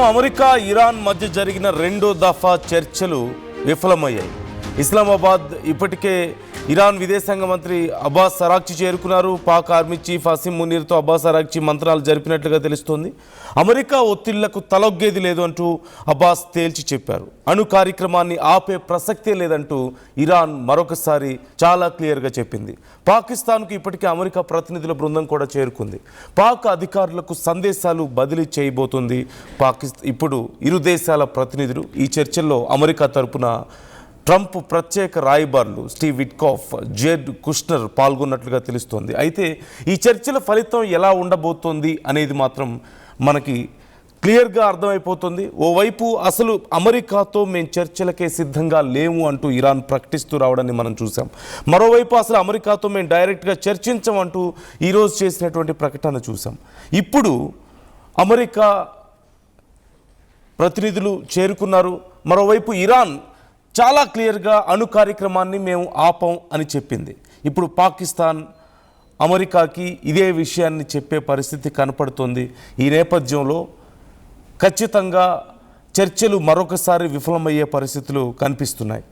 America Iran మధ్య జరిగిన రెండో దఫా చర్చలు విఫలమయ్యాయి. ఇస్లామాబాద్ ఇప్పటికే ఇరాన్ విదేశాంగ మంత్రి అబ్బాస్ అరాగ్చి చేరుకున్నారు. పాక్ ఆర్మీ చీఫ్ అసీం మునీర్తో అబ్బాస్ అరాగ్చి మంత్రాలు జరిపినట్లుగా తెలుస్తోంది. అమెరికా ఒత్తిళ్లకు తలొగ్గేది లేదు అంటూ అబ్బాస్ తేల్చి చెప్పారు. అణు కార్యక్రమాన్ని ఆపే ప్రసక్తే లేదంటూ ఇరాన్ మరొకసారి చాలా క్లియర్గా చెప్పింది. పాకిస్తాన్కు ఇప్పటికే అమెరికా ప్రతినిధుల బృందం కూడా చేరుకుంది. పాక్ అధికారులకు సందేశాలు బదిలీ చేయబోతుంది ఇప్పుడు ఇరు దేశాల ప్రతినిధులు. ఈ చర్చల్లో అమెరికా తరపున ట్రంప్ ప్రత్యేక రాయబారులు స్టీవ్ విట్కాఫ్, జెడ్ కుష్నర్ పాల్గొన్నట్లుగా తెలుస్తోంది. అయితే ఈ చర్చల ఫలితం ఎలా ఉండబోతోంది అనేది మాత్రం మనకి క్లియర్గా అర్థమైపోతుంది. ఓవైపు అసలు అమెరికాతో మేము చర్చలకే సిద్ధంగా లేము అంటూ ఇరాన్ ప్రకటిస్తూ రావడాన్ని మనం చూసాం. మరోవైపు అసలు అమెరికాతో మేము డైరెక్ట్గా చర్చించమంటూ ఈరోజు చేసినటువంటి ప్రకటన చూసాం. ఇప్పుడు అమెరికా ప్రతినిధులు చేరుకున్నారు. మరోవైపు ఇరాన్ చాలా క్లియర్గా అణు కార్యక్రమాన్ని మేము ఆపం అని చెప్పింది. ఇప్పుడు పాకిస్తాన్ అమెరికాకి ఇదే విషయాన్ని చెప్పే పరిస్థితి కనపడుతోంది. ఈ నేపథ్యంలో ఖచ్చితంగా చర్చలు మరొకసారి విఫలమయ్యే పరిస్థితులు కనిపిస్తున్నాయి.